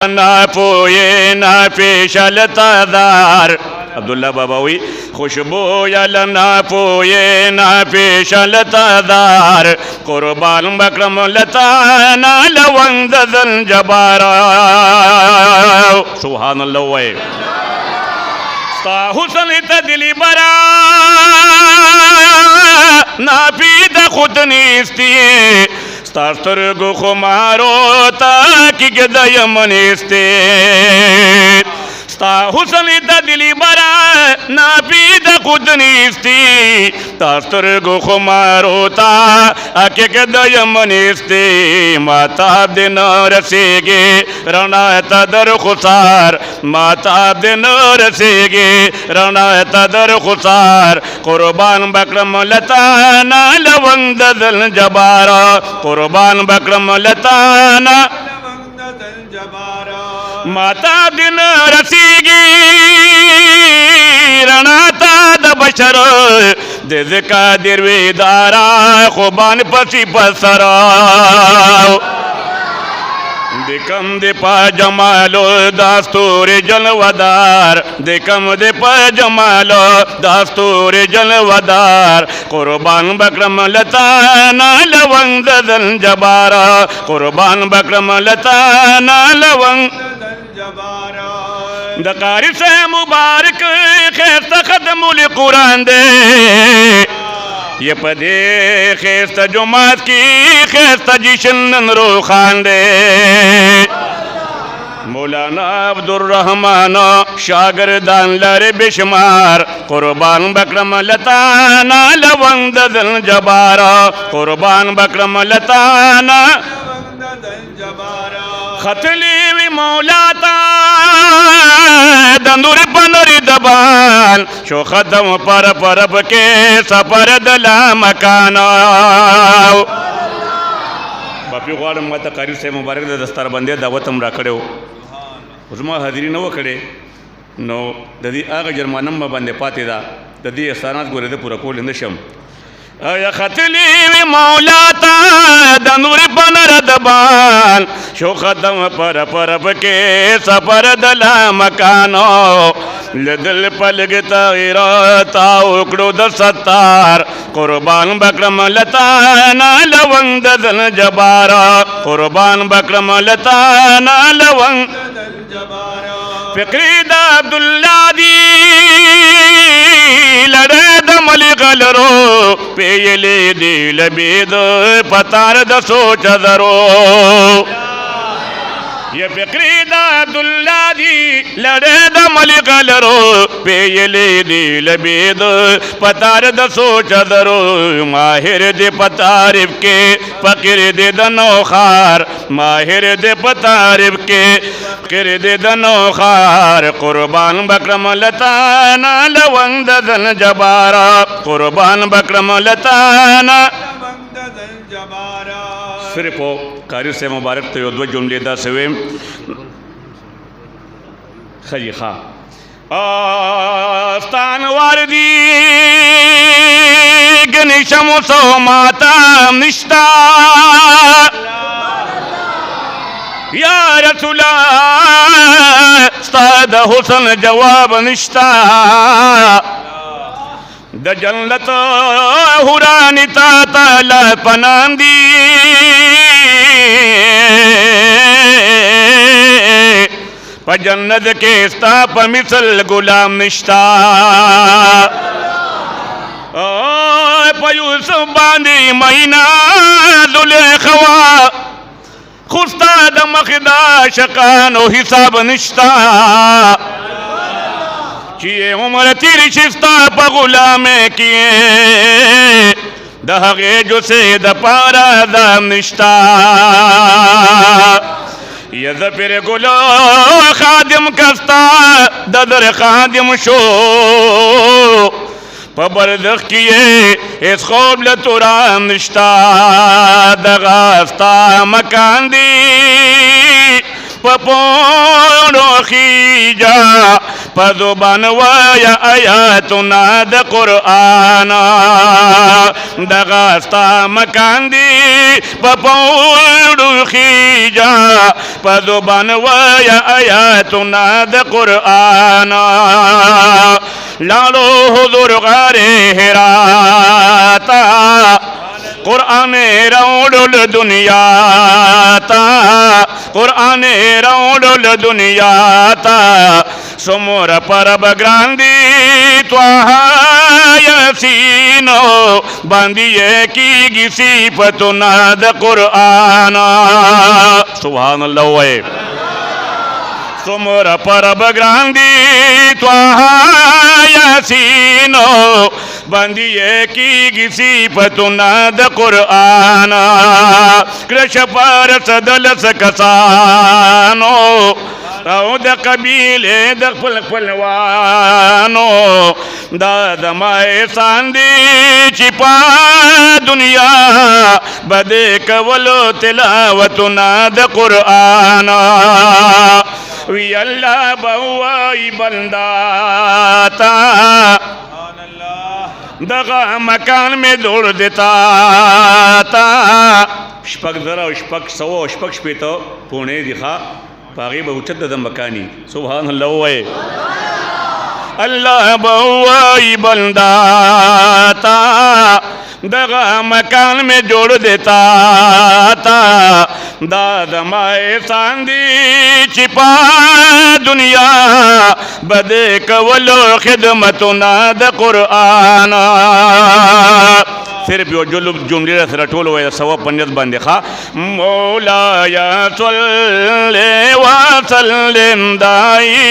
ना पोए ना पेशल तादार अब्दुल्ला बाबा हुई खुशबू ना पोए ना पेशल तादार कुर्बान बकरम लता ना लवंग दल जबारा सुभान अल्लाह ता हुसन दिली बरा ना पीदा खुद निस्ती स्तर गो खुमारो ताकि गदय मनेस्ते स्ता हुसन दिली बरा ना पीदा खुद निस्ती स्तर गो खुमारो ताकि गदय मनेस्ते माता दिन रसेगे रणा तदर खुसार माता दिन रसेगे रणा तदर खुसार कुर्बान बकरम लताना लवंग दल जबारा कुर्बान बकरम लताना माता दिन रसीगी रणा द बशर दिज का दिरवेदारा खुबान पसी पसरा दिकम दे पा जमालो दास्तूर जलवदार दिकम दे पा जमालो दास्तूर जलवदार कुर्बान बकरम लताना लवंग दल जबारा कुर्बान बकरम लताना लवंग दकारी से मुबारक खैस्त खदमुल कुरान दे ये पदे खैस्त जुमात की खैस्त जिशन रो खान दे मौलाना अब्दुल रहमान शागिर्दान लरे बेशुमार कुर्बान बकरम लताना लवंग दल जबारा कुर्बान बकरम लताना खतली मौलाता दंदुर पनरी दबान शो खदम पर परब के सपर दला मकाना बापी वाड़ मत कारी से मुबारक दस्तार बंदे दावतम राखड़े उसमें हाजिरी न वखड़े नो ददी आग जरमानम बंदे पाते दा ददी एहसानात गोरे दे पूरा कोल इंदशम या खतली मौलाता दंदुर पनर दबान शो खदम पर परब के सपर दला मकानो लदल पलग तायरा उकड़ो द सत्तार कुर्बान बकरम लताना लवंग दल जबारा कुर्बान बकरम लताना लवंग फिक्रीदा अब्दुल्ला दी लड़े द मलिकल रो पेयले दिल बेद पतार द सोच दरो ये फिक्रीदा अब्दुल्ला दी लड़े द मलिकल रो पेयले दिल बेद पतार द सोच दरो माहिर दे पतारिफ के फकीर दे दनोखार माहिर दे पतारिफ के फकीर दे दनोखार कुर्बान बकरम लताना लवंग दल जबारा कुर्बान बकरम लताना सिर्फ कारी से मुबारक तो दो जुमले दा सवे खजी खा आस्तान वारदी गणेशम सो माता निष्ठा या रसूला स्ताद हुसन जवाब निष्ठा द जन्नत हुरानी ताला पनांदी प जन्नत के स्ताप मिसल गुलाम निष्ठा पयूसुफ बांदी महीना जुलेखवा खुस्ता द मखदा शकानो हिसाब निष्ठा किए उम्र तेरी शिफ्ता पगुला में किए दहगे जो से द पारा दाम निष्ठा यद फिर गुलो खादिम कस्ता ददर खादिम शो पबरदख किए इस खोबल तुराम निष्ठा दगास्ता मकान दी पपोनो खीजा پزبان وایا آیاتنا د قرآن دغاستا مکان دی پپوڑو خیجا پزبان وایا آیاتنا د قرآن لالو حضور غار حراتا قرآن روڑل دنیا تا قرآن روڑل دنیا تا سمور پر بگراندی توہا یسینو باندیے کی گی صفاتنا د قرآن سبحان اللہ وے سمر پر بگراندی توہا یسینو بندیے کی گی صفاتنا د قرآن کرش پر صدل سکسانو او د قبیلے د خپلوانو دا دمائے ساندی چپا دنیا بدے کولو تلاوتنا د قرآن وی اللہ بوائی بنداتا دغا مکان میں دوڑ دیتا تا شپک ذرا و شپک سو و شپک شپیتا پونے دکھا پاغی بہوچت دا مکانی سبحان اللہ وے اللہ بوائی بنداتا دغا مکان میں جوڑ دیتا تا دادمائے ساندی چپا دنیا بدے کولو خدمتنا د قرآن صرف یو جملی سره ټول وای ثواب پنځ باندې ښا مولا یا صلی وسلم دای